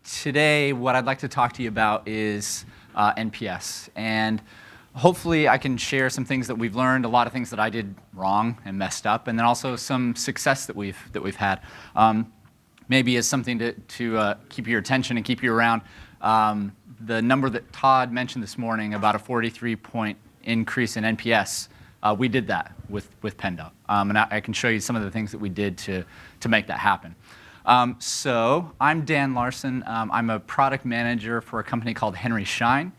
Today, what I'd like to talk to you about is NPS, and hopefully I can share some things that we've learned, a lot of things that I did wrong and messed up, and then also some success that we've had. Maybe as something to keep your attention and keep you around. The number that Todd mentioned this morning, about a 43-point increase in NPS, we did that with Pendo, and I can show you some of the things that we did to make that happen. So I'm Dan Larsen. I'm a product manager for a company called Schein.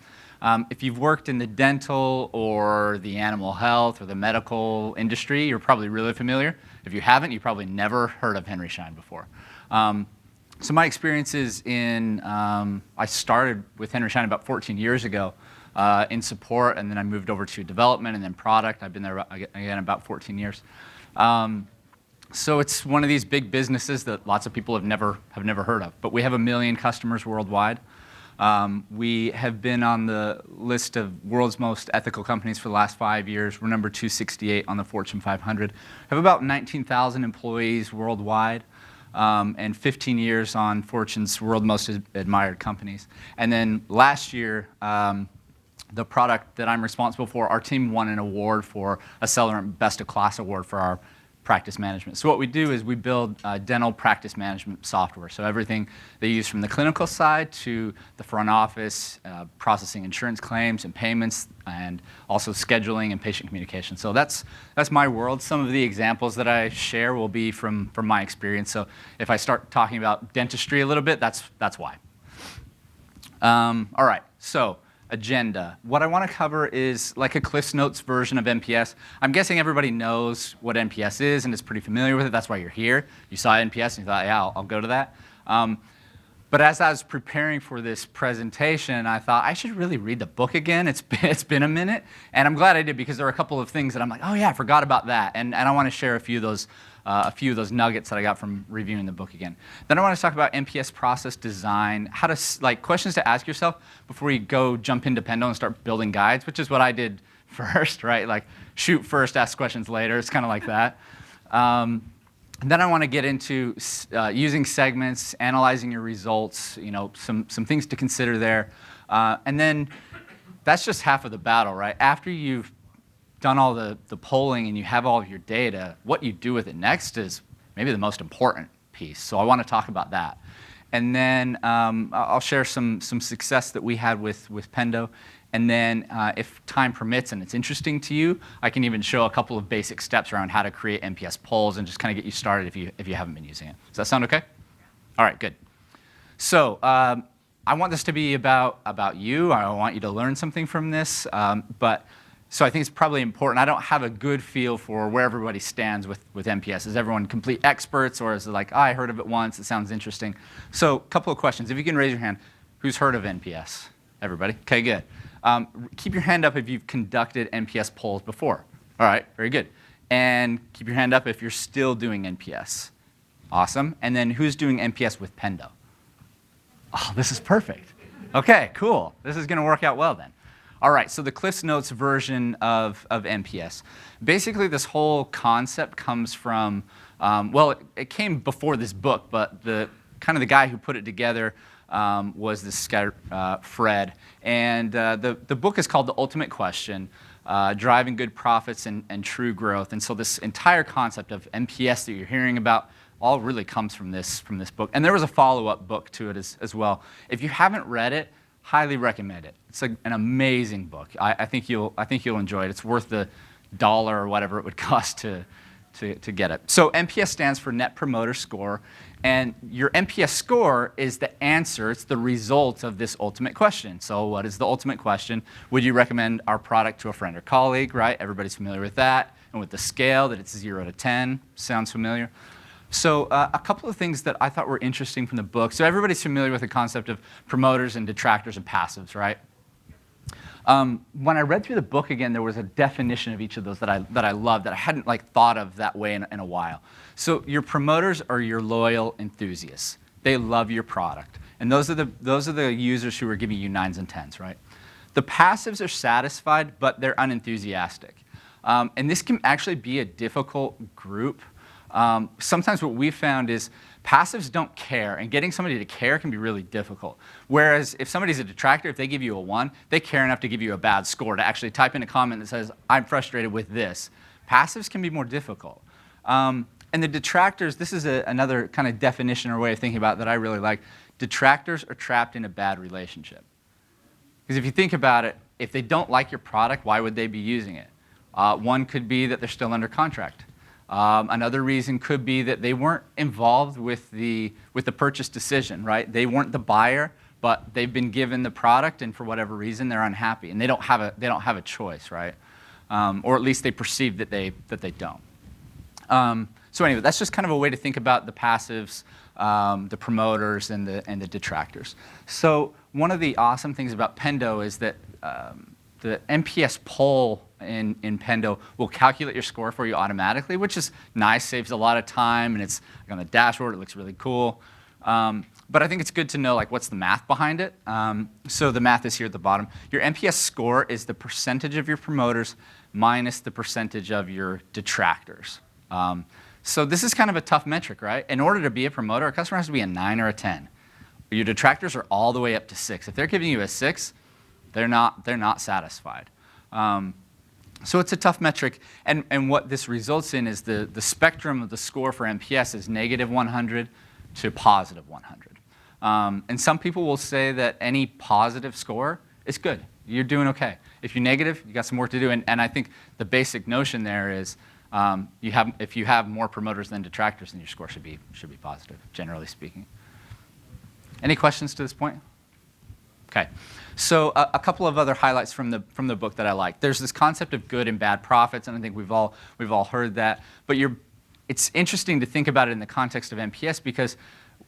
If you've worked in the dental or the animal health or the medical industry, you're probably really familiar. If you haven't, you probably never heard of Schein before. So my experience is I started with Schein about 14 years ago in support, and then I moved over to development and then product. I've been there again about 14 years. So it's one of these big businesses that lots of people have never heard of. But we have 1 million customers worldwide. We have been on the list of world's most ethical companies for the last 5 years. We're number 268 on the Fortune 500. We have about 19,000 employees worldwide, and 15 years on Fortune's World's Most Admired Companies. And then last year, the product that I'm responsible for, our team won an award for a Accelerant Best of Class award for our practice management. So what we do is we build dental practice management software. So everything they use from the clinical side to the front office, processing insurance claims and payments, and also scheduling and patient communication. So that's my world. Some of the examples that I share will be from my experience. So if I start talking about dentistry a little bit, that's why. All right. So agenda. What I want to cover is like a Cliff's Notes version of NPS. I'm guessing everybody knows what NPS is and is pretty familiar with it. That's why you're here. You saw NPS and you thought, yeah, I'll go to that. But as I was preparing for this presentation, I thought I should really read the book again. It's been a minute, and I'm glad I did because there are a couple of things that I'm like, oh yeah, I forgot about that, and I want to share a few of those nuggets that I got from reviewing the book again. Then I want to talk about NPS process design, how to questions to ask yourself before you go jump into Pendo and start building guides, which is what I did first, right? Like shoot first, ask questions later. It's kind of like that. And then I want to get into using segments, analyzing your results, some things to consider there. And then that's just half of the battle, right? After you've done all the polling and you have all of your data, what you do with it next is maybe the most important piece. So I want to talk about that. And then I'll share some success that we had with Pendo. And then if time permits and it's interesting to you, I can even show a couple of basic steps around how to create NPS polls and just kind of get you started if you haven't been using it. Does that sound okay? All right, good. So I want this to be about you. I want you to learn something from this. So I think it's probably important. I don't have a good feel for where everybody stands with NPS. Is everyone complete experts, or is it like, I heard of it once, it sounds interesting? So a couple of questions. If you can raise your hand, who's heard of NPS? Everybody? Okay, good. Keep your hand up if you've conducted NPS polls before. All right, very good. And keep your hand up if you're still doing NPS. Awesome. And then who's doing NPS with Pendo? Oh, this is perfect. Okay, cool. This is going to work out well then. All right, so the Cliff's Notes version of NPS. Basically, this whole concept comes from, it came before this book, but the guy who put it together was this guy, Fred. And the book is called The Ultimate Question, Driving Good Profits and True Growth. And so this entire concept of NPS that you're hearing about all really comes from this book. And there was a follow-up book to it as well. If you haven't read it, highly recommend it. It's an amazing book. I think you'll enjoy it. It's worth the $1 or whatever it would cost to get it. So NPS stands for Net Promoter Score, and your NPS score is the answer. It's the result of this ultimate question. So what is the ultimate question? Would you recommend our product to a friend or colleague? Right? Everybody's familiar with that, and with the scale that it's 0 to 10. Sounds familiar? So a couple of things that I thought were interesting from the book. So everybody's familiar with the concept of promoters and detractors and passives, right? When I read through the book again, there was a definition of each of those that I loved that I hadn't thought of that way in a while. So your promoters are your loyal enthusiasts. They love your product, and those are the users who are giving you 9s and 10s, right? The passives are satisfied, but they're unenthusiastic, and this can actually be a difficult group. Sometimes what we found is Passives don't care, and getting somebody to care can be really difficult. Whereas if somebody's a detractor, if they give you a 1, they care enough to give you a bad score, to actually type in a comment that says, I'm frustrated with this. Passives can be more difficult. And the detractors, this is another kind of definition or way of thinking about it that I really like. Detractors are trapped in a bad relationship. Because if you think about it, if they don't like your product, why would they be using it? One could be that they're still under contract. Another reason could be that they weren't involved with the purchase decision, right? They weren't the buyer, but they've been given the product, and for whatever reason, they're unhappy, and they don't have a choice, right? Or at least they perceive that they don't. So anyway, that's just kind of a way to think about the passives, the promoters, and the detractors. So one of the awesome things about Pendo is that the NPS poll in Pendo will calculate your score for you automatically, which is nice, saves a lot of time, and it's like on the dashboard, it looks really cool. But I think it's good to know like what's the math behind it. So the math is here at the bottom. Your NPS score is the percentage of your promoters minus the percentage of your detractors. So this is kind of a tough metric, right? In order to be a promoter, a customer has to be a 9 or a 10. Your detractors are all the way up to 6. If they're giving you a 6, they're not satisfied. So it's a tough metric, and what this results in is the spectrum of the score for NPS is -100 to +100. And some people will say that any positive score is good. You're doing okay. If you're negative, you got some work to do. And I think the basic notion there is if you have more promoters than detractors, then your score should be positive, generally speaking. Any questions to this point? Okay. So a couple of other highlights from the book that I like. There's this concept of good and bad profits, and I think we've all heard that. But it's interesting to think about it in the context of NPS, because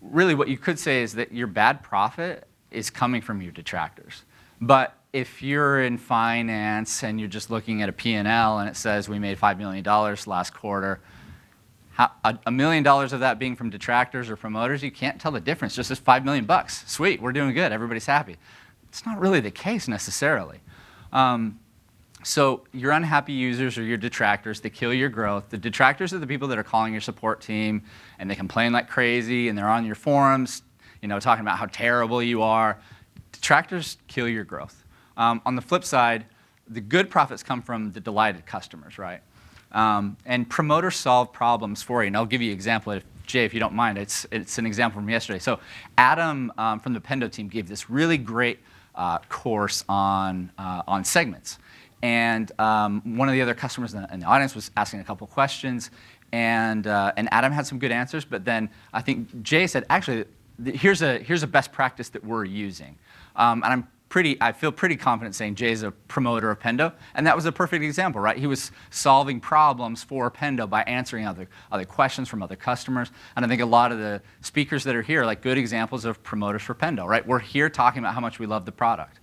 really what you could say is that your bad profit is coming from your detractors. But if you're in finance and you're just looking at a P&L and it says we made $5 million last quarter, $1 million of that being from detractors or promoters, you can't tell the difference. Just as $5 million bucks. Sweet, we're doing good. Everybody's happy. It's not really the case necessarily. So your unhappy users or your detractors, they kill your growth. The detractors are the people that are calling your support team and they complain like crazy and they're on your forums, talking about how terrible you are. Detractors kill your growth. On the flip side, the good profits come from the delighted customers, right? And promoters solve problems for you. And I'll give you an example, Jay, if you don't mind. It's an example from yesterday. So Adam from the Pendo team gave this really great course on segments. And one of the other customers in the audience was asking a couple questions, and Adam had some good answers. But then I think Jay said, actually, here's a best practice that we're using. And I feel pretty confident saying Jay's a promoter of Pendo, and that was a perfect example, right? He was solving problems for Pendo by answering other questions from other customers, and I think a lot of the speakers that are here are like good examples of promoters for Pendo, right? We're here talking about how much we love the product.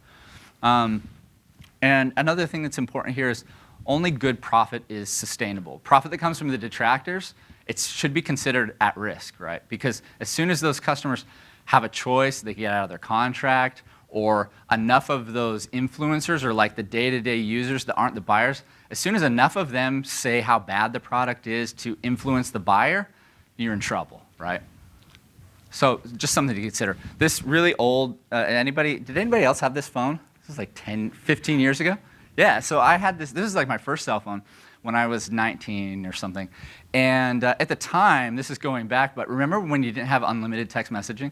And another thing that's important here is only good profit is sustainable. Profit that comes from the detractors, it should be considered at risk, right? Because as soon as those customers have a choice, they get out of their contract, or enough of those influencers or like the day-to-day users that aren't the buyers, as soon as enough of them say how bad the product is to influence the buyer, you're in trouble, right? So just something to consider. This really old, did anybody else have this phone? This was like 10, 15 years ago? Yeah, so I had this is like my first cell phone when I was 19 or something. And at the time, this is going back, but remember when you didn't have unlimited text messaging?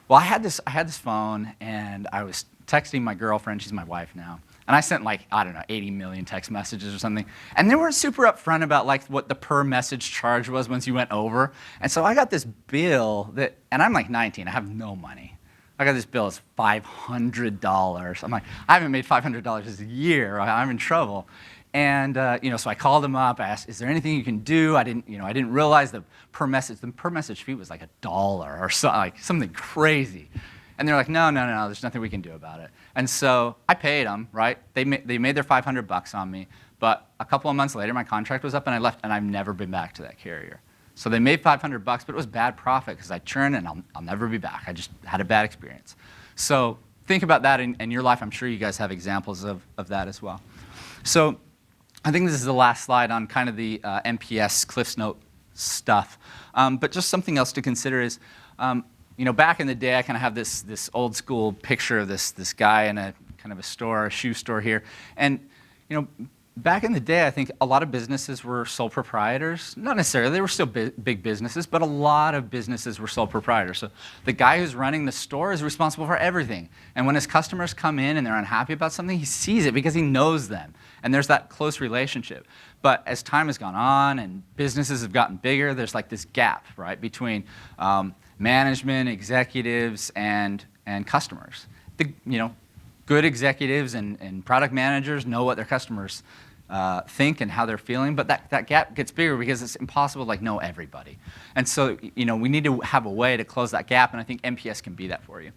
Well, I had this phone, and I was texting my girlfriend. She's my wife now. And I sent like, I don't know, 80 million text messages or something. And they weren't super upfront about like what the per message charge was once you went over. And so I got this bill and I'm like 19, I have no money. I got this bill, it's $500. I'm like, I haven't made $500 this year. I'm in trouble. And so I called them up. I asked, "Is there anything you can do?" I didn't realize the per message fee was like $1 or something crazy. And they're like, "No, there's nothing we can do about it." And so I paid them, right? They made their $500 on me. But a couple of months later, my contract was up, and I left, and I've never been back to that carrier. So they made $500, but it was bad profit because I churned, and I'll never be back. I just had a bad experience. So think about that in your life. I'm sure you guys have examples of that as well. So I think this is the last slide on kind of the NPS Cliff's Note stuff. But just something else to consider is, back in the day, I kind of have this old school picture of this guy in a kind of a store, a shoe store here. And, back in the day, I think a lot of businesses were sole proprietors. Not necessarily, they were still big businesses, but a lot of businesses were sole proprietors. So the guy who's running the store is responsible for everything. And when his customers come in and they're unhappy about something, he sees it because he knows them. And there's that close relationship. But as time has gone on and businesses have gotten bigger, there's like this gap, right, between management, executives, and customers. Good executives and product managers know what their customers think and how they're feeling, but that gap gets bigger because it's impossible to know everybody. And so, we need to have a way to close that gap, and I think NPS can be that for you.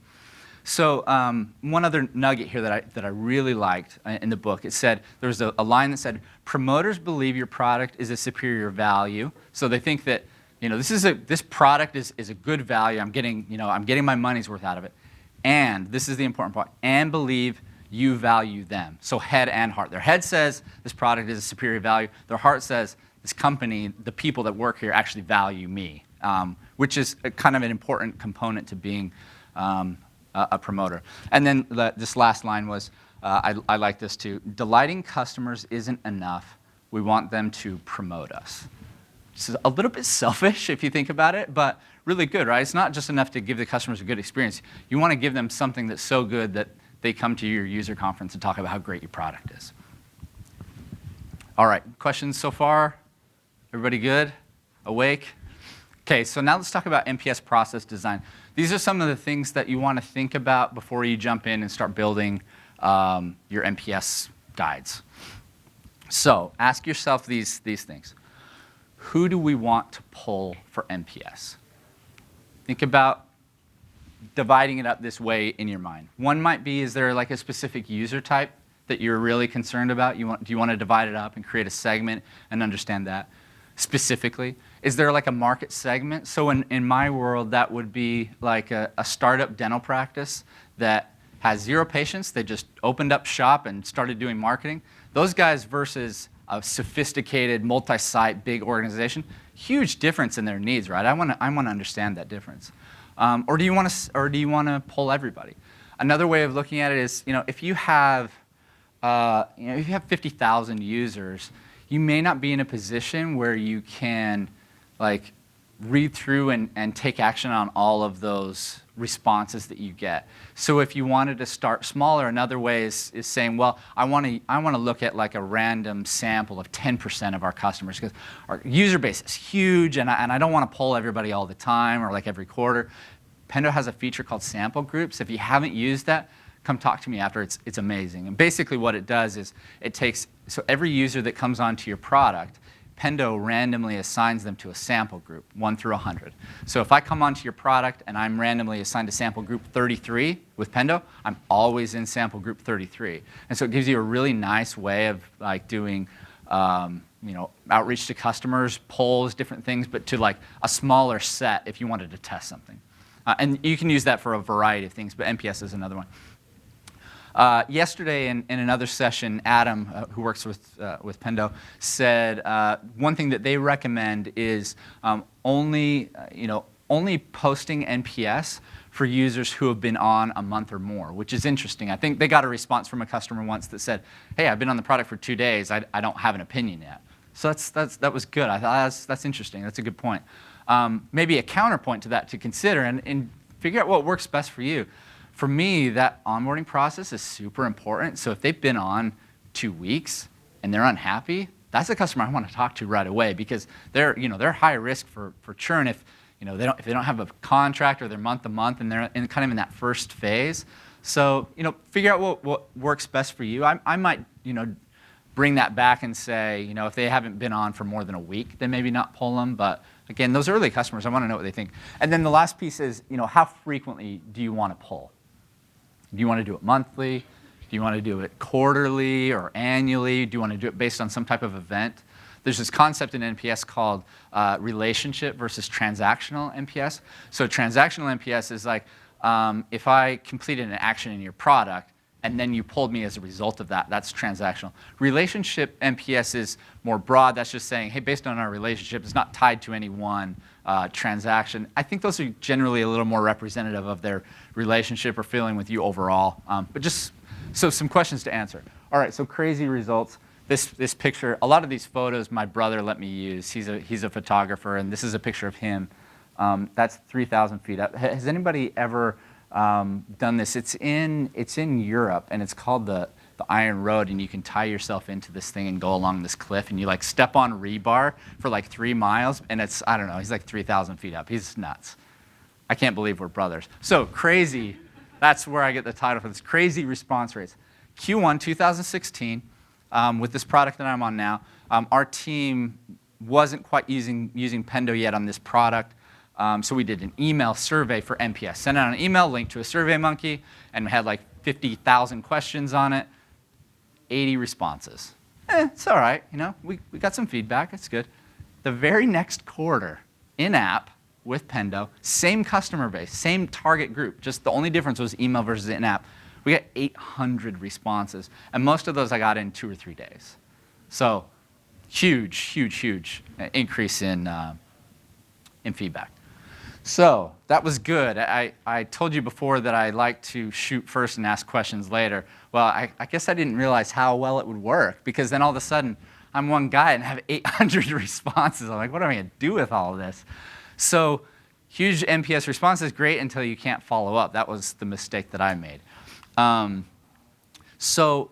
So one other nugget here that I really liked in the book, it said, there was a line that said, promoters believe your product is a superior value. So they think that, this product is a good value. I'm getting my money's worth out of it. And this is the important part, and believe you value them. So head and heart. Their head says this product is a superior value. Their heart says this company, the people that work here actually value me, which is kind of an important component to being a promoter. And then this last line was, I like this too, delighting customers isn't enough. We want them to promote us. This is a little bit selfish if you think about it, but really good, right? It's not just enough to give the customers a good experience. You want to give them something that's so good that they come to your user conference and talk about how great your product is. All right, questions so far? Everybody good? Awake? Okay, so now let's talk about NPS process design. These are some of the things that you want to think about before you jump in and start building your NPS guides. So ask yourself these things. Who do we want to pull for NPS? Think about dividing it up this way in your mind. One might be, is there like a specific user type that you're really concerned about? Do you want to divide it up and create a segment and understand that specifically? Is there like a market segment? So in my world, that would be like a startup dental practice that has 0 patients. They just opened up shop and started doing marketing. Those guys versus a sophisticated, multi-site, big organization, huge difference in their needs, right? I want to understand that difference. Or do you want to pull everybody? Another way of looking at it is, if you have 50,000 users, you may not be in a position where you can read through and take action on all of those responses that you get. So if you wanted to start smaller, another way is saying, well, I want to look at like a random sample of 10% of our customers, because our user base is huge, and I don't want to poll everybody all the time or like every quarter. Pendo has a feature called sample groups. If you haven't used that, come talk to me after. It's amazing. And basically what it does is it takes, so every user that comes onto your product, Pendo randomly assigns them to a sample group, 1 through 100. So if I come onto your product and I'm randomly assigned to sample group 33 with Pendo, I'm always in sample group 33. And so it gives you a really nice way of doing outreach to customers, polls, different things, but to like a smaller set if you wanted to test something. And you can use that for a variety of things, but NPS is another one. Yesterday in another session, Adam, who works with Pendo, said one thing that they recommend is only posting NPS for users who have been on a month or more, which is interesting. I think they got a response from a customer once that said, hey, I've been on the product for 2 days. I don't have an opinion yet. So that was good. I thought that's interesting. That's a good point. Maybe a counterpoint to that to consider and figure out what works best for you. For me, that onboarding process is super important. So if they've been on 2 weeks and they're unhappy, that's a customer I want to talk to right away, because they're high risk for churn if they don't have a contract or they're month to month and they're kind of in that first phase. So figure out what works best for you. I might bring that back and say if they haven't been on for more than a week, then maybe not pull them. But again, those early customers, I want to know what they think. And then the last piece is how frequently do you want to pull? Do you want to do it monthly? Do you want to do it quarterly or annually? Do you want to do it based on some type of event? There's this concept in NPS called relationship versus transactional NPS. So transactional NPS is like if I completed an action in your product, and then you pulled me as a result of that. That's transactional. Relationship NPS is more broad. That's just saying, hey, based on our relationship, it's not tied to any one transaction. I think those are generally a little more representative of their relationship or feeling with you overall. But just so some questions to answer. All right, so crazy results. This picture, a lot of these photos my brother let me use. He's a photographer, and this is a picture of him. That's 3,000 feet up. Has anybody ever done this? It's in Europe, and it's called the Iron Road, and you can tie yourself into this thing and go along this cliff, and you like step on rebar for like 3 miles, and it's, I don't know, he's like 3,000 feet up. He's nuts. I can't believe we're brothers. So crazy, that's where I get the title for this, crazy response rates. Q1 2016, with this product that I'm on now, our team wasn't quite using Pendo yet on this product. So we did an email survey for NPS. Sent out an email, linked to a SurveyMonkey, and we had like 50,000 questions on it, 80 responses. It's all right, you know, we got some feedback, it's good. The very next quarter, in-app with Pendo, same customer base, same target group, just the only difference was email versus in-app. We got 800 responses, and most of those I got in 2 or 3 days. So huge increase in feedback. So that was good. I told you before that I like to shoot first and ask questions later. Well, I guess I didn't realize how well it would work, because then all of a sudden I'm one guy and have 800 responses. I'm like, what am I going to do with all of this? So huge NPS response is great until you can't follow up. That was the mistake that I made. So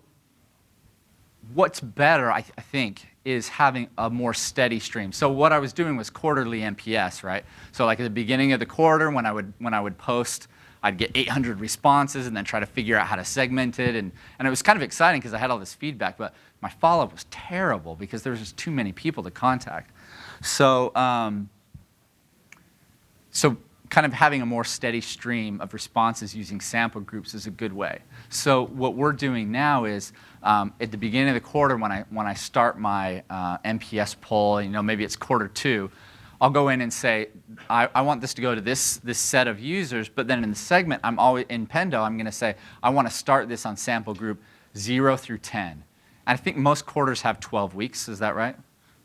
what's better, I think, is having a more steady stream. So what I was doing was quarterly NPS, right? So like at the beginning of the quarter, when I would post, I'd get 800 responses and then try to figure out how to segment it. And it was kind of exciting because I had all this feedback, but my follow-up was terrible because there was just too many people to contact. So, so kind of having a more steady stream of responses using sample groups is a good way. So what we're doing now is at the beginning of the quarter, when I start my NPS poll, you know, maybe it's quarter 2, I'll go in and say, I want this to go to this set of users, but then in the segment, I'm always in Pendo, I'm going to say, I want to start this on sample group 0 through 10. And I think most quarters have 12 weeks, is that right?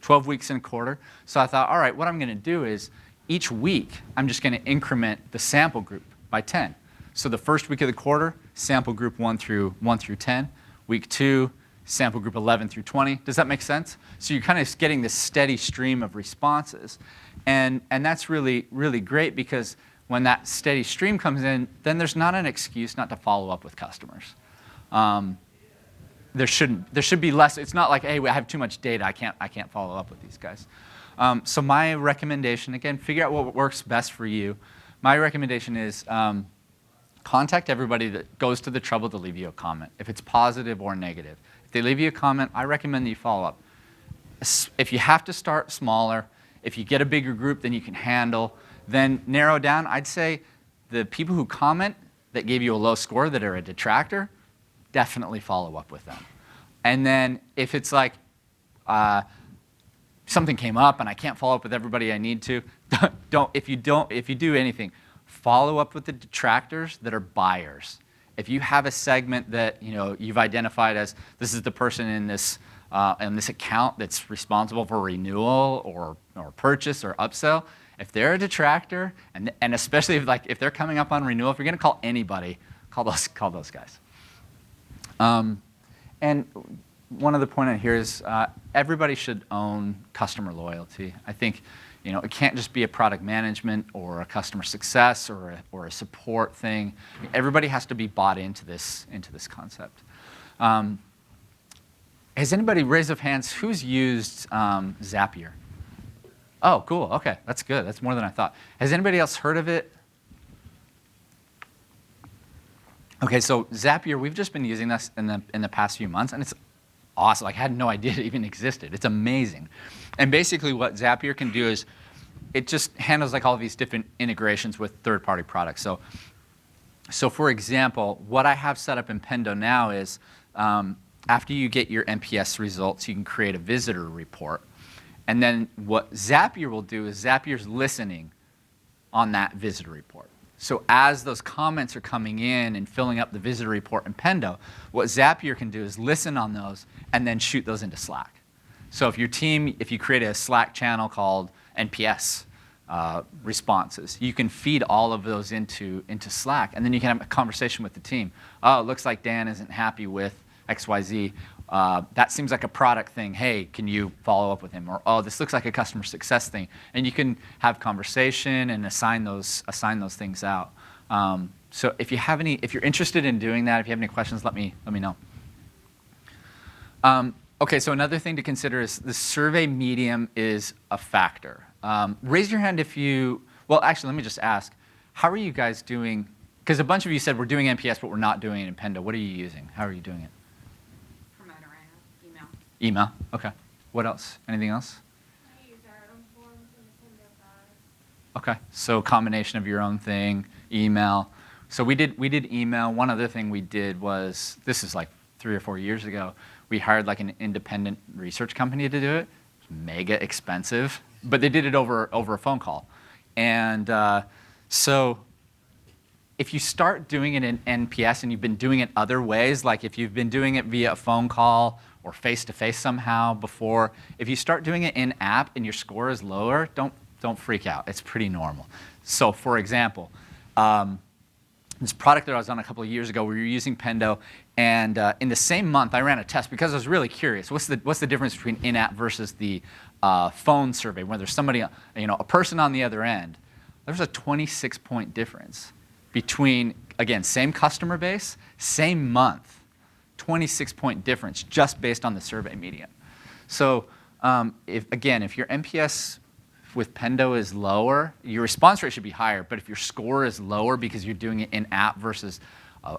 12 weeks in a quarter. So I thought, all right, what I'm going to do is each week, I'm just going to increment the sample group by 10. So the first week of the quarter, sample group 1 through 10. Week 2, sample group 11 through 20. Does that make sense? So you're kind of getting this steady stream of responses. And that's really, really great, because when that steady stream comes in, then there's not an excuse not to follow up with customers. There should be less. It's not like, hey, I have too much data, I can't follow up with these guys. So my recommendation, again, figure out what works best for you. My recommendation is contact everybody that goes to the trouble to leave you a comment, if it's positive or negative. If they leave you a comment, I recommend that you follow up. If you have to start smaller, if you get a bigger group than you can handle, then narrow down. I'd say the people who comment that gave you a low score that are a detractor, definitely follow up with them. And then if it's like something came up and I can't follow up with everybody I need to, if you do anything, follow up with the detractors that are buyers. If you have a segment that you've identified as this is the person in this account that's responsible for renewal or purchase or upsell, if they're a detractor, and especially if they're coming up on renewal, if you're going to call anybody, call those guys. And one other point on here is everybody should own customer loyalty. I think it can't just be a product management or a customer success or a support thing. Everybody has to be bought into this concept. Has anybody raised of hands who's used Zapier? Oh, cool. Okay, that's good. That's more than I thought. Has anybody else heard of it? Okay, so Zapier, we've just been using this in the past few months, and it's awesome. Like, I had no idea it even existed. It's amazing. And basically what Zapier can do is it just handles like all these different integrations with third-party products. So for example, what I have set up in Pendo now is after you get your NPS results, you can create a visitor report. And then what Zapier will do is Zapier's listening on that visitor report. So as those comments are coming in and filling up the visitor report in Pendo, what Zapier can do is listen on those and then shoot those into Slack. So if you create a Slack channel called NPS responses, you can feed all of those into Slack, and then you can have a conversation with the team. Oh, it looks like Dan isn't happy with XYZ. That seems like a product thing. Hey, can you follow up with him? Or, oh, this looks like a customer success thing. And you can have conversation and assign those things out. So if you're interested in doing that, if you have any questions, let me know. Okay, so another thing to consider is the survey medium is a factor. Raise your hand if well, actually, let me just ask, how are you guys doing? Because a bunch of you said we're doing NPS, but we're not doing it in Pendo. What are you using? How are you doing it? Email, okay. What else? Anything else? I use our own forms in the Pendo guide. Okay, so combination of your own thing, email. So we did email. One other thing we did was, this is like 3 or 4 years ago, we hired like an independent research company to do it. It was mega expensive, but they did it over a phone call. And so if you start doing it in NPS and you've been doing it other ways, like if you've been doing it via a phone call or face-to-face somehow before, if you start doing it in-app and your score is lower, don't freak out. It's pretty normal. So for example, this product that I was on a couple of years ago, we were using Pendo, and in the same month, I ran a test because I was really curious. What's the difference between in-app versus the phone survey, where there's somebody, a person on the other end? There's a 26-point difference between, again, same customer base, same month. 26-point difference just based on the survey median. So if your NPS with Pendo is lower, your response rate should be higher, but if your score is lower because you're doing it in-app versus,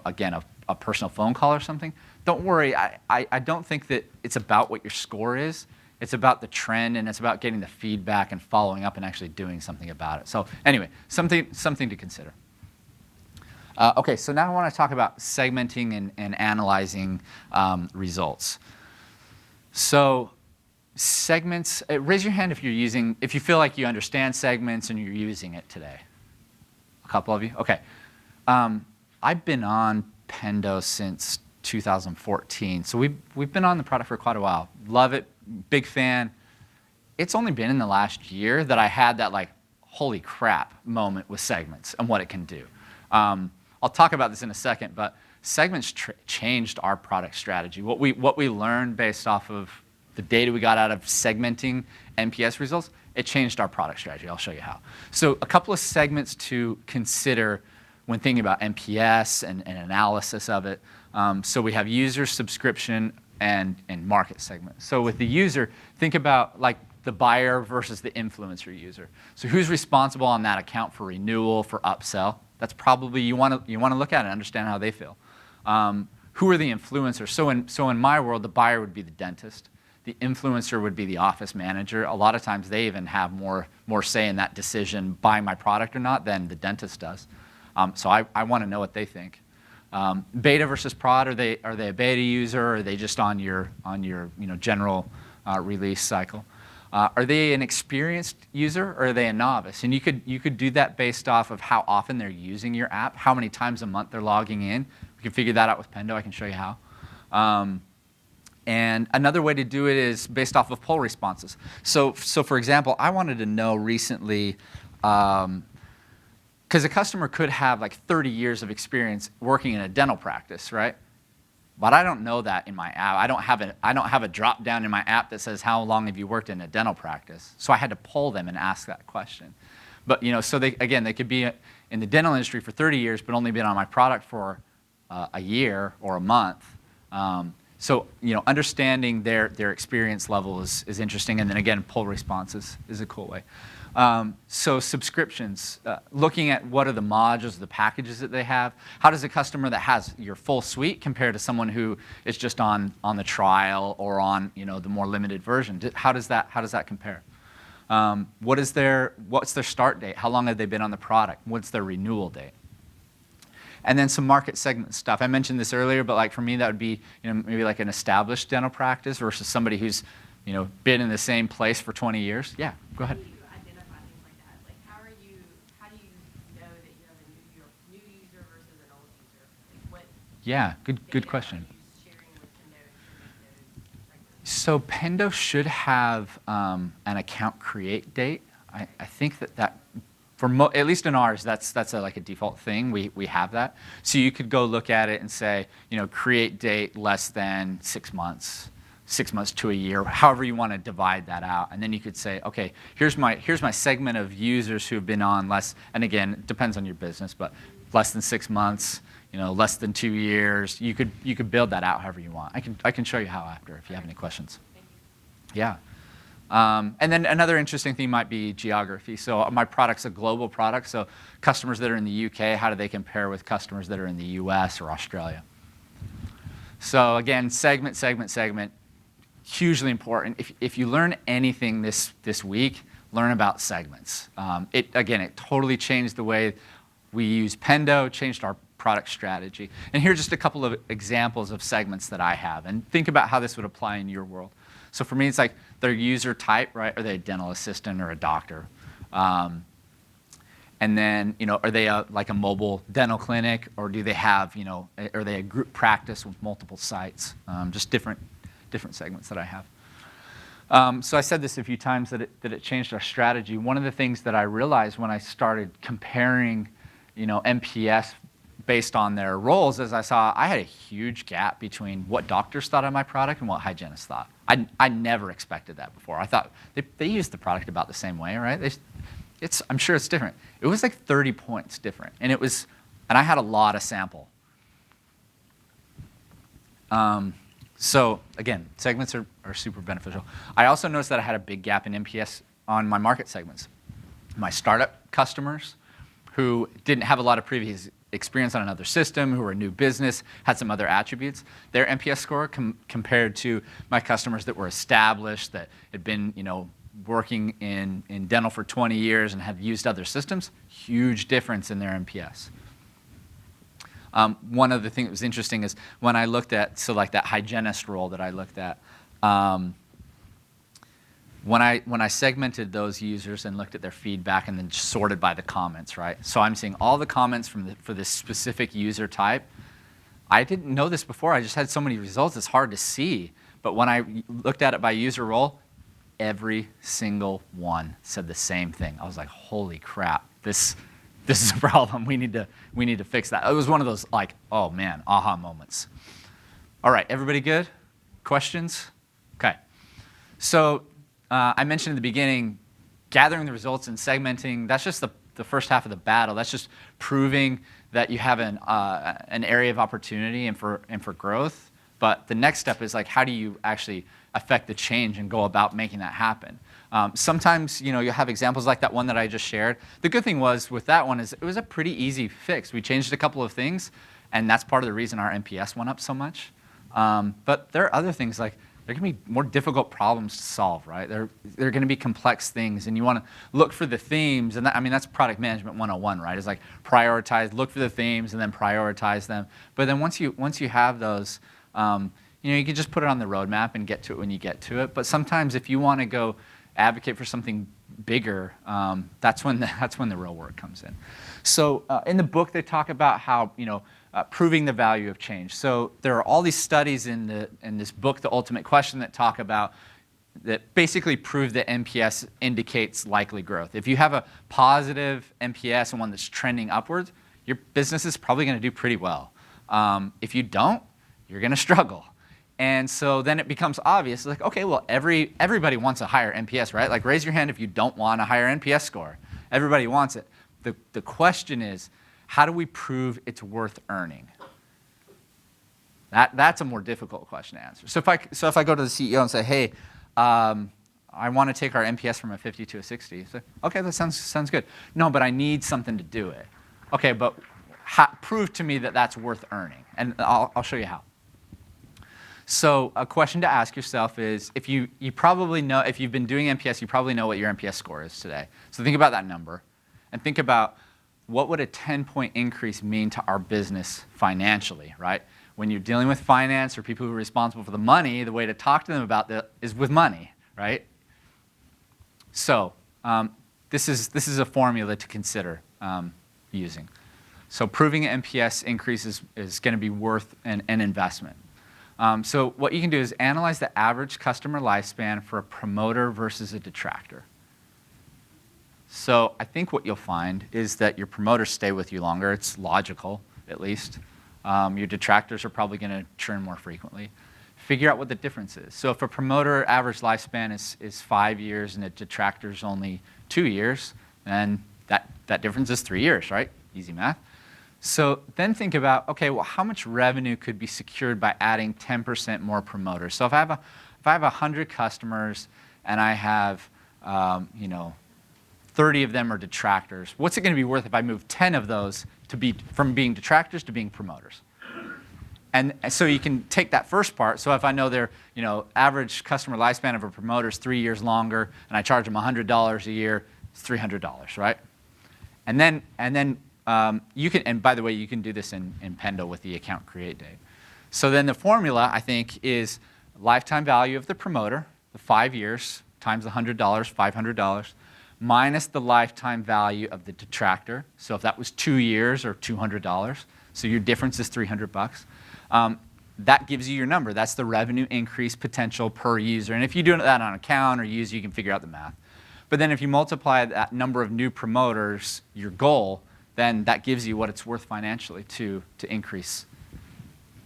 again, a personal phone call or something, don't worry. I don't think that it's about what your score is. It's about the trend, and it's about getting the feedback and following up and actually doing something about it. So anyway, something to consider. Okay, so now I want to talk about segmenting and analyzing results. So segments, raise your hand if you feel like you understand segments and you're using it today. A couple of you? Okay. I've been on Pendo since 2014, so we've been on the product for quite a while. Love it, big fan. It's only been in the last year that I had that like, holy crap moment with segments and what it can do. I'll talk about this in a second, but segments changed our product strategy. What we learned based off of the data we got out of segmenting NPS results, it changed our product strategy. I'll show you how. So a couple of segments to consider when thinking about NPS and analysis of it. So we have user, subscription, and market segment. So with the user, think about like the buyer versus the influencer user. So who's responsible on that account for renewal, for upsell? That's probably, you want to look at it and understand how they feel. Who are the influencers? So in my world, the buyer would be the dentist. The influencer would be the office manager. A lot of times they even have more say in that decision, buying my product or not, than the dentist does. So I want to know what they think. Beta versus prod, are they a beta user, or are they just on your general release cycle? Are they an experienced user, or are they a novice? And you could do that based off of how often they're using your app, how many times a month they're logging in. We can figure that out with Pendo. I can show you how. And another way to do it is based off of poll responses. So for example, I wanted to know recently, because a customer could have like 30 years of experience working in a dental practice, right? But I don't know that in my app. I don't have a drop down in my app that says how long have you worked in a dental practice. So I had to poll them and ask that question. But so they could be in the dental industry for 30 years, but only been on my product for a year or a month. So understanding their experience level is interesting, and then again, poll responses is a cool way. So subscriptions, looking at what are the modules, the packages that they have. How does a customer that has your full suite compare to someone who is just on the trial or on the more limited version? How does that compare? What's their start date? How long have they been on the product? What's their renewal date? And then some market segment stuff. I mentioned this earlier, but like for me, that would be maybe like an established dental practice versus somebody who's been in the same place for 20 years. Yeah, go ahead. How do you identify things like that? Like how do you know that you have a new Yeah, good question. So Pendo should have an account create date. I think that for at least in ours, that's like a default thing. We have that. So you could go look at it and say, create date less than 6 months, 6 months to a year, however you want to divide that out. And then you could say, okay, here's my segment of users who have been on less, and again, it depends on your business, but less than 6 months, less than 2 years. You could build that out however you want. I can show you how after if you have any questions. Yeah. And then another interesting thing might be geography. So my product's a global product. So customers that are in the UK, how do they compare with customers that are in the US or Australia? So again, segment, hugely important. If you learn anything this week, learn about segments. It totally changed the way we use Pendo, changed our product strategy. And here are just a couple of examples of segments that I have. And think about how this would apply in your world. So for me, it's like their user type, right? Are they a dental assistant or a doctor? And then, are they like a mobile dental clinic, or do they have, are they a group practice with multiple sites? Just different segments that I have. So I said this a few times that it changed our strategy. One of the things that I realized when I started comparing, NPS based on their roles is I had a huge gap between what doctors thought of my product and what hygienists thought. I never expected that before. I thought they used the product about the same way, right? I'm sure it's different. It was like 30 points different, and I had a lot of sample. So again, segments are super beneficial. I also noticed that I had a big gap in NPS on my market segments. My startup customers who didn't have a lot of previous experience on another system, who were a new business, had some other attributes, their NPS score compared to my customers that were established, that had been working in dental for 20 years and had used other systems, huge difference in their NPS. One of the things that was interesting is when I looked at, like that hygienist role that I looked at, when I segmented those users and looked at their feedback and then sorted by the comments, right? So I'm seeing all the comments for this specific user type. I didn't know this before. I just had so many results. It's hard to see. But when I looked at it by user role, every single one said the same thing. I was like, holy crap, this is a problem. We need to fix that. It was one of those like, oh man, aha moments. All right, everybody good? Questions? Okay. So I mentioned in the beginning, gathering the results and segmenting, that's just the first half of the battle. That's just proving that you have an area of opportunity and for growth. But the next step is like, how do you actually affect the change and go about making that happen? Sometimes you'll have examples like that one that I just shared. The good thing was with that one is it was a pretty easy fix. We changed a couple of things, and that's part of the reason our NPS went up so much. But there are other things like there can be more difficult problems to solve, right? There are going to be complex things, and you want to look for the themes. And that's product management 101, right? It's like prioritize, look for the themes, and then prioritize them. But then once you have those, you can just put it on the roadmap and get to it when you get to it. But sometimes if you want to go advocate for something bigger, that's when the real work comes in. So in the book, they talk about how proving the value of change. So there are all these studies in this book, The Ultimate Question, that talk about that basically prove that NPS indicates likely growth. If you have a positive NPS and one that's trending upwards, your business is probably going to do pretty well. If you don't, you're going to struggle. And so then it becomes obvious, like, okay, well, everybody wants a higher NPS, right? Like, raise your hand if you don't want a higher NPS score. Everybody wants it. The question is, how do we prove it's worth earning? That's a more difficult question to answer. So if I go to the CEO and say, hey, I want to take our NPS from a 50 to a 60, so, okay, that sounds good. No, but I need something to do it. Okay, but prove to me that that's worth earning, and I'll show you how. So a question to ask yourself is, if you probably know, if you've been doing NPS, you probably know what your NPS score is today. So think about that number, and think about what would a 10-point increase mean to our business financially, right? When you're dealing with finance or people who are responsible for the money, the way to talk to them about that is with money, right? So this is a formula to consider using. So proving an NPS increase is going to be worth an investment. So what you can do is analyze the average customer lifespan for a promoter versus a detractor. So I think what you'll find is that your promoters stay with you longer. It's logical, at least. Your detractors are probably going to churn more frequently. Figure out what the difference is. So if a promoter average lifespan is 5 years and a detractor is only 2 years, then that difference is 3 years, right? Easy math. So then think about, okay, well, how much revenue could be secured by adding 10% more promoters? So if I have 100 customers and I have 30 of them are detractors, what's it going to be worth if I move 10 of those from being detractors to being promoters? And so you can take that first part. So if I know their average customer lifespan of a promoter is 3 years longer, and I charge them $100 a year, it's $300, right? And then you can, and by the way, you can do this in Pendo with the account create date. So then the formula, I think, is lifetime value of the promoter, the 5 years times the $100, $500, minus the lifetime value of the detractor. So if that was 2 years or $200, so your difference is $300. That gives you your number. That's the revenue increase potential per user. And if you do that on account or user, you can figure out the math. But then if you multiply that number of new promoters, your goal, then that gives you what it's worth financially to increase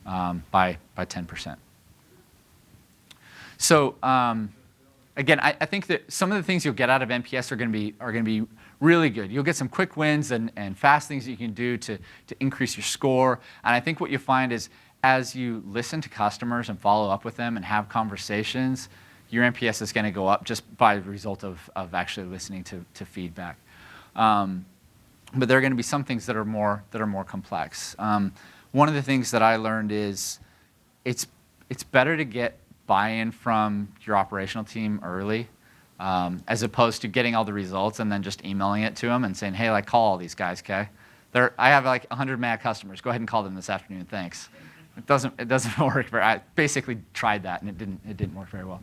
by 10%. So again, I think that some of the things you'll get out of NPS are going to be really good. You'll get some quick wins and fast things that you can do to increase your score. And I think what you find is as you listen to customers and follow up with them and have conversations, your NPS is going to go up just by the result of actually listening to feedback. But there are going to be some things that are more complex. One of the things that I learned is it's better to get buy-in from your operational team early, as opposed to getting all the results and then just emailing it to them and saying, hey, call all these guys, okay? I have 100 mad customers. Go ahead and call them this afternoon, thanks. It doesn't work I basically tried that and it didn't work very well.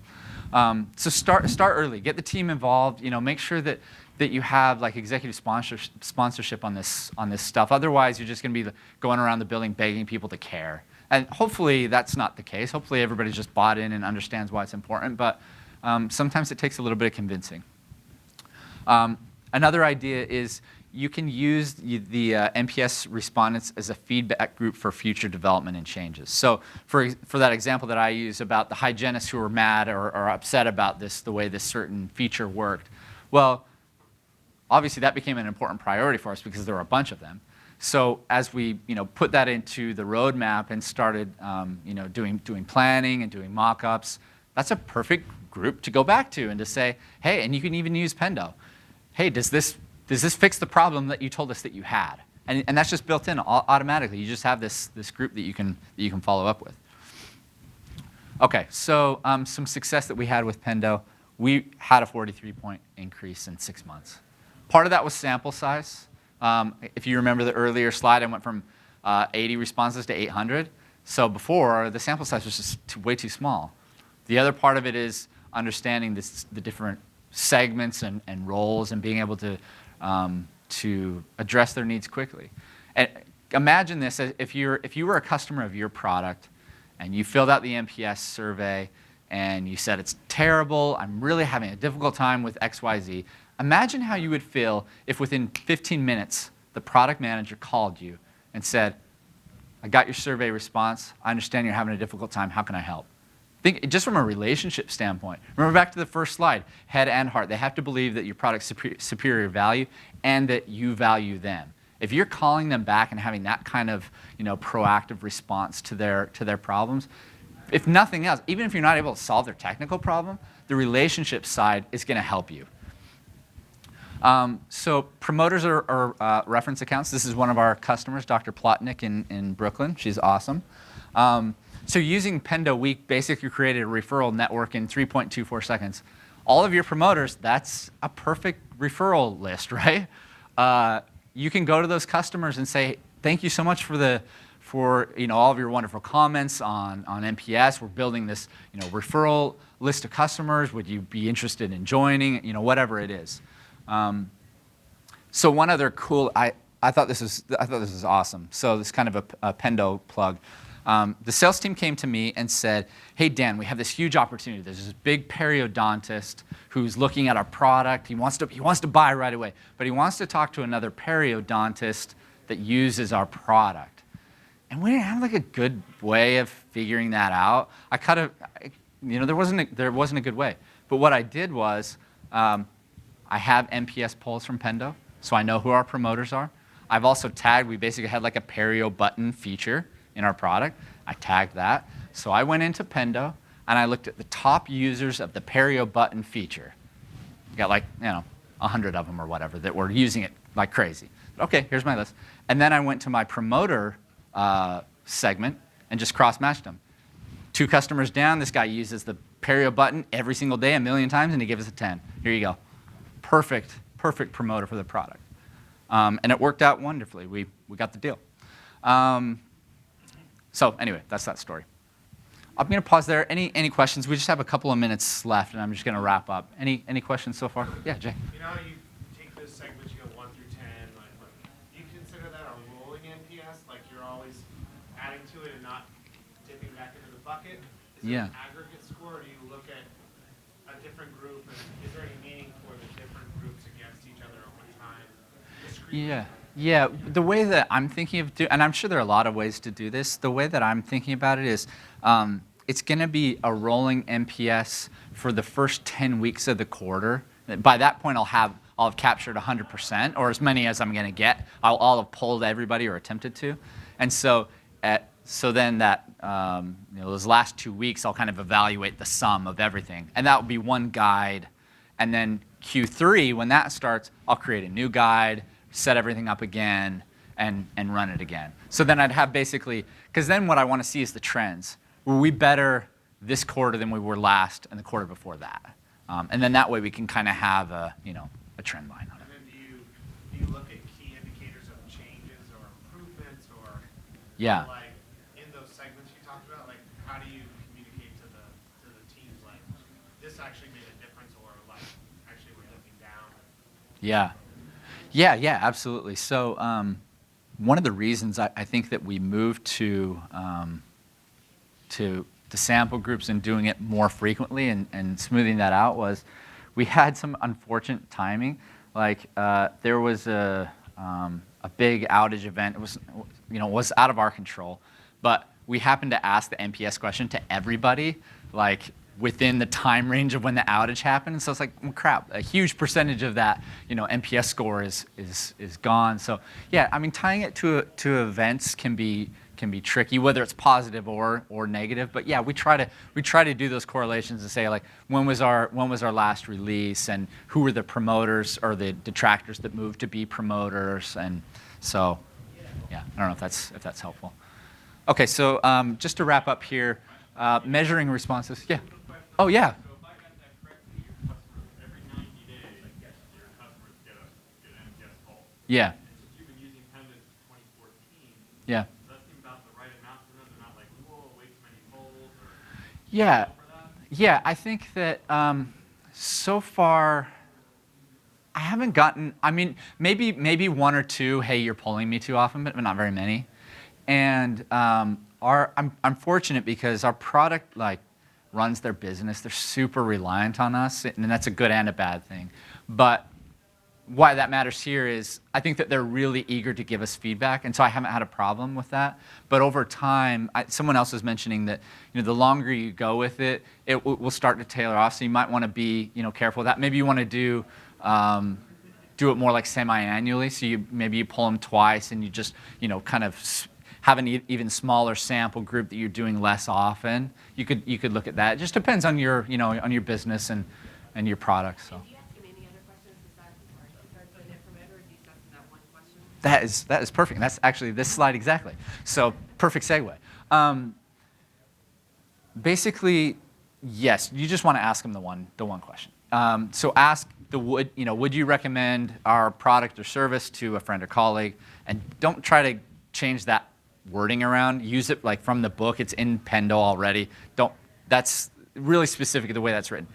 So start early. Get the team involved. Make sure that you have executive sponsorship on this stuff. Otherwise, you're just going to be going around the building begging people to care. And hopefully that's not the case. Hopefully everybody's just bought in and understands why it's important. But sometimes it takes a little bit of convincing. Another idea is you can use the NPS respondents as a feedback group for future development and changes. So for that example that I use about the hygienists who were mad or upset about the way this certain feature worked, well, obviously that became an important priority for us because there were a bunch of them. So as we put that into the roadmap and started doing planning and doing mock-ups, that's a perfect group to go back to and to say, hey, and you can even use Pendo. Hey, does this fix the problem that you told us that you had? And that's just built in automatically. You just have this group that you can follow up with. Okay, so some success that we had with Pendo. We had a 43-point increase in 6 months. Part of that was sample size. If you remember the earlier slide, I went from 80 responses to 800. So before, the sample size was just way too small. The other part of it is understanding the different segments and roles and being able to address their needs quickly. And imagine this, if you were a customer of your product and you filled out the NPS survey and you said, it's terrible, I'm really having a difficult time with XYZ. Imagine how you would feel if within 15 minutes the product manager called you and said, I got your survey response, I understand you're having a difficult time, how can I help? Think just from a relationship standpoint. Remember back to the first slide, head and heart. They have to believe that your product's superior value and that you value them. If you're calling them back and having that kind of proactive response to their problems, if nothing else, even if you're not able to solve their technical problem, the relationship side is going to help you. So promoters are reference accounts. This is one of our customers, Dr. Plotnick in Brooklyn. She's awesome. So using Pendo, we basically created a referral network in 3.24 seconds. All of your promoters, that's a perfect referral list, right? You can go to those customers and say, thank you so much for all of your wonderful comments on NPS. We're building this referral list of customers. Would you be interested in joining? Whatever it is. So one other cool I thought this was awesome. So this is kind of a Pendo plug. The sales team came to me and said, hey, Dan, we have this huge opportunity. There's this big periodontist who's looking at our product. He wants to buy right away, but he wants to talk to another periodontist that uses our product. And we didn't have like a good way of figuring that out. There wasn't a good way. But what I did was, I have NPS polls from Pendo, so I know who our promoters are. I've also tagged, we basically had like a perio button feature in our product. I tagged that. So I went into Pendo and I looked at the top users of the perio button feature. We got like, 100 of them or whatever that were using it like crazy. Okay, here's my list. And then I went to my promoter segment and just cross-matched them. 2 customers down, this guy uses the perio button every single day 1,000,000 times and he gives us a 10. Here you go. Perfect promoter for the product. And it worked out wonderfully. We got the deal. So anyway, that's that story. I'm going to pause there. Any questions? We just have a couple of minutes left, and I'm just going to wrap up. Any questions so far? Yeah, Jay. You know how you take those segments, you go 1 through 10. Do you consider that a rolling NPS? Like you're always adding to it and not dipping back into the bucket? Is it an aggregate score, or do you look at a different group, and is there any meaning for the different groups against each other over time? Yeah, the way that I'm thinking of and I'm sure there are a lot of ways to do this, the way that I'm thinking about it is it's going to be a rolling NPS for the first 10 weeks of the quarter. By that point, I'll have captured 100%, or as many as I'm going to get. I'll have polled everybody or attempted to. And so then that, those last 2 weeks, I'll kind of evaluate the sum of everything. And that will be one guide. And then Q3, when that starts, I'll create a new guide, set everything up again, and run it again. So then I'd have basically, because then what I want to see is the trends. Were we better this quarter than we were last and the quarter before that? And then that way we can kind of have a trend line on it. And then do you look at key indicators of changes or improvements or like in those segments you talked about, like how do you communicate to the teams like this actually made a difference or like actually we're looking down? Yeah, absolutely. So one of the reasons I think that we moved to sample groups and doing it more frequently and smoothing that out was we had some unfortunate timing. Like there was a big outage event. It was out of our control, but we happened to ask the NPS question to everybody, like within the time range of when the outage happened. And so it's like, well, crap, a huge percentage of that, NPS score is gone. So yeah, I mean, tying it to events can be tricky, whether it's positive or negative. But yeah, we try to do those correlations and say like, when was our last release, and who were the promoters or the detractors that moved to be promoters, and so yeah, I don't know if that's helpful. Okay, so just to wrap up here, measuring responses. Yeah. Oh yeah. So if I got that correctly, your customers, every 90 days, your customers get an NPS poll. Yeah. And since you've been using Pendo since 2014, yeah. does that seem about the right amount for them? They're not like, whoa, way too many polls? Yeah, I think that so far I haven't gotten, I mean, maybe 1 or 2, hey, you're polling me too often, but not very many. And I'm fortunate because our product runs their business. They're super reliant on us, and that's a good and a bad thing. But why that matters here is I think that they're really eager to give us feedback, and so I haven't had a problem with that. But over time, someone else was mentioning that the longer you go with it, it will start to tailor off. So you might want to be careful with that. Maybe you want to do it more like semi-annually. So maybe you pull them twice, and you just kind of have an even smaller sample group that you're doing less often. You could look at that. It just depends on your on your business and your product. So. Do you ask him any other questions besides the net promoter, or do you just ask him that one question? That is perfect. That's actually this slide exactly. So perfect segue. Basically, yes, you just want to ask them the one question. So ask would you recommend our product or service to a friend or colleague, and don't try to change that wording around. Use it like from the book. It's in Pendo already. That's really specific to the way that's written.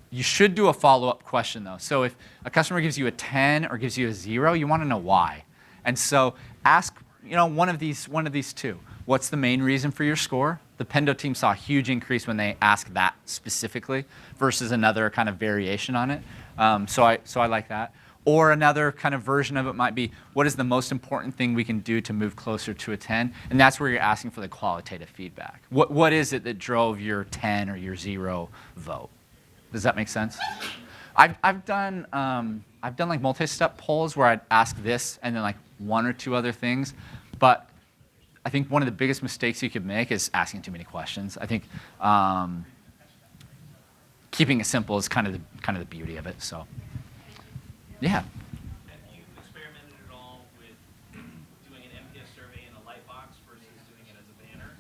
You should do a follow-up question though. So if a customer gives you a 10 or gives you a 0, you want to know why. And so ask, one of these two. What's the main reason for your score? The Pendo team saw a huge increase when they asked that specifically versus another kind of variation on it. So I like that. Or another kind of version of it might be, what is the most important thing we can do to move closer to a 10? And that's where you're asking for the qualitative feedback. What is it that drove your 10 or your 0 vote? Does that make sense? I've done like multi-step polls where I'd ask this and then like one or two other things, but I think one of the biggest mistakes you could make is asking too many questions. I think keeping it simple is kind of the beauty of it. So, yeah. Have you experimented at all with doing an NPS survey in a light box versus doing it as a banner?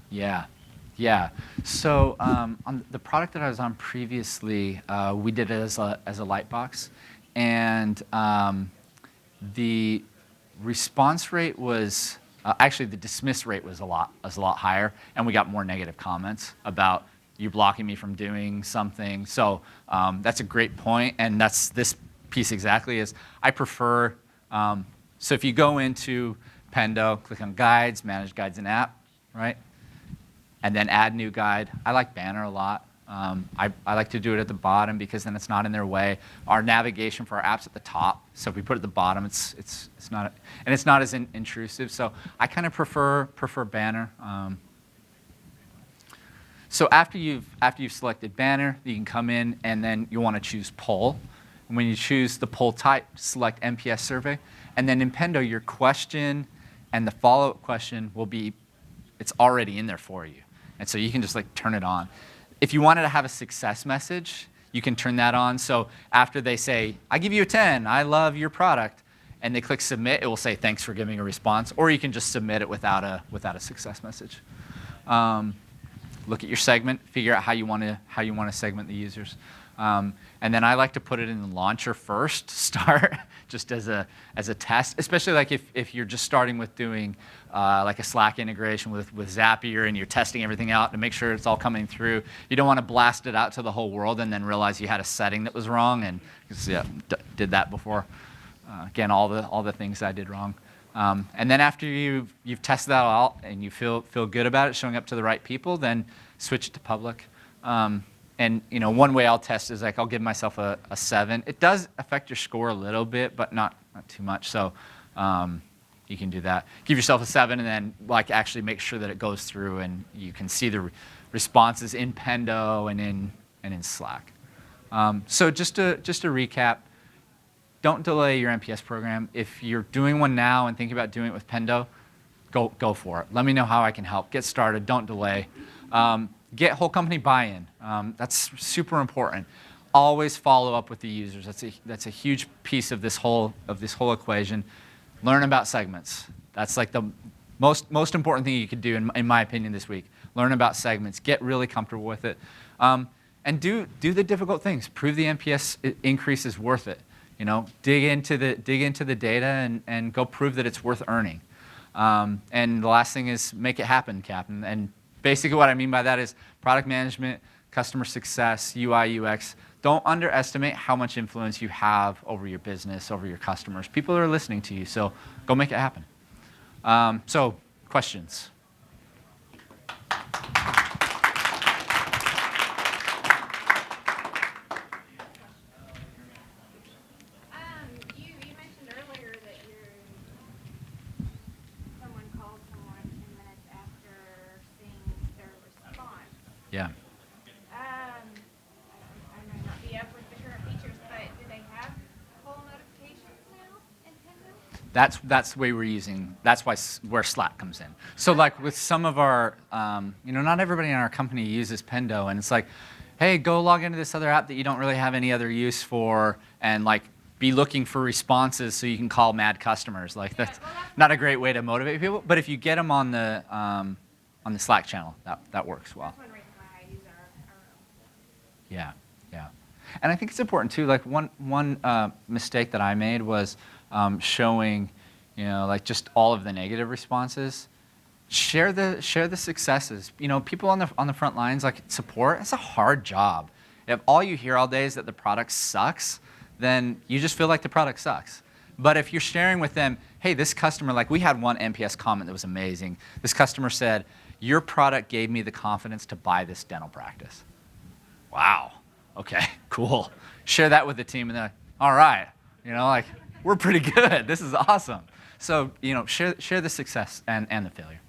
Yeah. So on the product that I was on previously, we did it as a light box, and the response rate was actually the dismiss rate was a lot higher, and we got more negative comments about you blocking me from doing something. So that's a great point, and that's this piece exactly is I prefer. So if you go into Pendo, click on Guides, Manage Guides and App, right? And then add new guide. I like banner a lot. I like to do it at the bottom because then it's not in their way. Our navigation for our app's at the top, so if we put it at the bottom, it's not, and it's not as intrusive. So I kind of prefer banner. So after you've selected banner, you can come in and then you want to choose poll. And when you choose the poll type, select NPS survey, and then in Pendo, your question and the follow-up question will be, it's already in there for you. And so you can just like turn it on. If you wanted to have a success message, you can turn that on. So after they say, I give you a 10, I love your product, and they click submit, it will say thanks for giving a response. Or you can just submit it without a success message. Look at your segment, figure out how you want to segment the users. And then I like to put it in the launcher first to start, just as a test, especially like if you're just starting with doing like a Slack integration with Zapier and you're testing everything out to make sure it's all coming through. You don't want to blast it out to the whole world and then realize you had a setting that was wrong, and did that before. Again, all the things I did wrong. And then after you've tested that all out and you feel good about it, showing up to the right people, then switch it to public. And one way I'll test is like I'll give myself a 7. It does affect your score a little bit, but not too much. So you can do that. Give yourself a 7, and then like actually make sure that it goes through and you can see the responses in Pendo and in Slack. So just to recap, don't delay your NPS program. If you're doing one now and thinking about doing it with Pendo, go for it. Let me know how I can help. Get started. Don't delay. Get whole company buy-in. That's super important. Always follow up with the users. That's a huge piece of this whole equation. Learn about segments. That's like the most important thing you could do, in my opinion, this week. Learn about segments. Get really comfortable with it, and do the difficult things. Prove the NPS increase is worth it. Dig into the data and go prove that it's worth earning. And the last thing is make it happen, Captain. And basically what I mean by that is product management, customer success, UI, UX. Don't underestimate how much influence you have over your business, over your customers. People are listening to you, so go make it happen. So, questions? You mentioned earlier that someone called someone 10 minutes after seeing their response. Yeah. I might not be up with the current features, but do they have poll notifications now in Pendo? That's the way we're using. That's where Slack comes in. So like with some of our, not everybody in our company uses Pendo, and it's like, hey, go log into this other app that you don't really have any other use for, and like be looking for responses so you can call mad customers. Like that's not a great way to motivate people. But if you get them on the Slack channel, that works well. That's one reason why I use our own. Yeah. And I think it's important too. Like one mistake that I made was showing, like just all of the negative responses. Share the successes. People on the front lines, like support. It's a hard job. If all you hear all day is that the product sucks, then you just feel like the product sucks. But if you're sharing with them, hey, this customer, like we had one NPS comment that was amazing. This customer said, your product gave me the confidence to buy this dental practice. Wow. Okay, cool. Share that with the team and they're like, all right, like we're pretty good. This is awesome. So, share the success and the failure.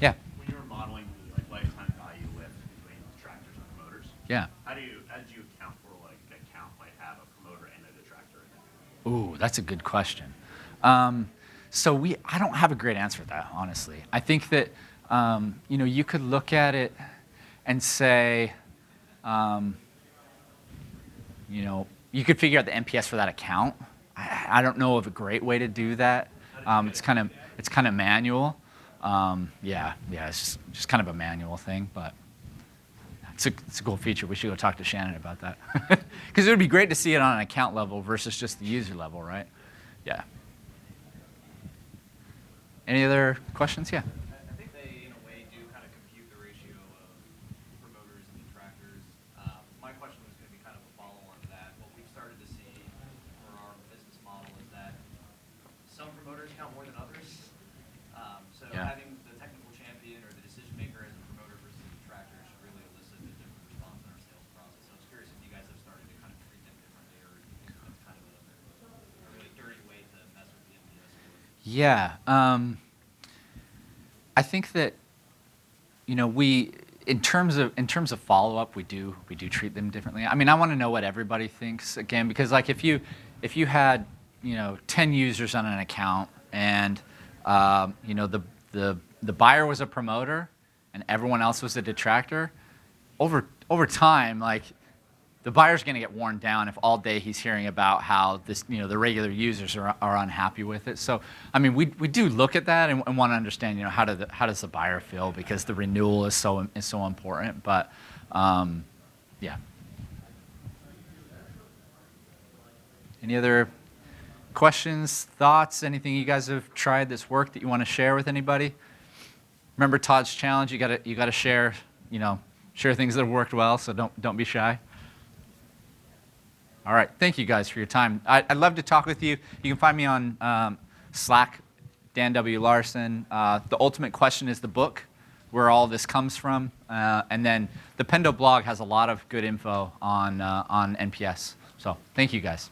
Yeah. When you were modeling the lifetime value lift between detractors and promoters, Yeah. how did you account for an account might have a promoter and a detractor? Ooh, that's a good question. So I don't have a great answer to that, honestly. I think that you could look at it and say, you could figure out the NPS for that account. I don't know of a great way to do that. It's kind of manual. It's just kind of a manual thing, but it's a cool feature. We should go talk to Shannon about that. Because it would be great to see it on an account level versus just the user level, right? Yeah. Any other questions? Yeah. I think they, in a way, do kind of compute the ratio of promoters and detractors. My question was going to be kind of a follow-on to that. What we've started to see for our business model is that some promoters count more than others. Yeah. Having the technical champion or the decision maker as a promoter versus a detractor should really elicit a different response in our sales process. So I was curious if you guys have started to kind of treat them differently, or if you think that's kind of a really dirty way to mess with the NPS score. Yeah. I think that we in terms of follow-up we do treat them differently. I mean, I want to know what everybody thinks again, because like if you had 10 users on an account and the buyer was a promoter and everyone else was a detractor, over time, like the buyer's going to get worn down if all day he's hearing about how the regular users are unhappy with it. So, I mean, we do look at that and want to understand, how does the buyer feel, because the renewal is so important. But, yeah. Any other questions, thoughts, anything you guys have tried that's worked that you want to share with anybody? Remember Todd's challenge. You gotta share, share things that have worked well. So don't be shy. All right, thank you guys for your time. I'd love to talk with you. You can find me on Slack, Dan W. Larsen. The Ultimate Question is the book where all this comes from, and then the Pendo blog has a lot of good info on NPS. So thank you guys.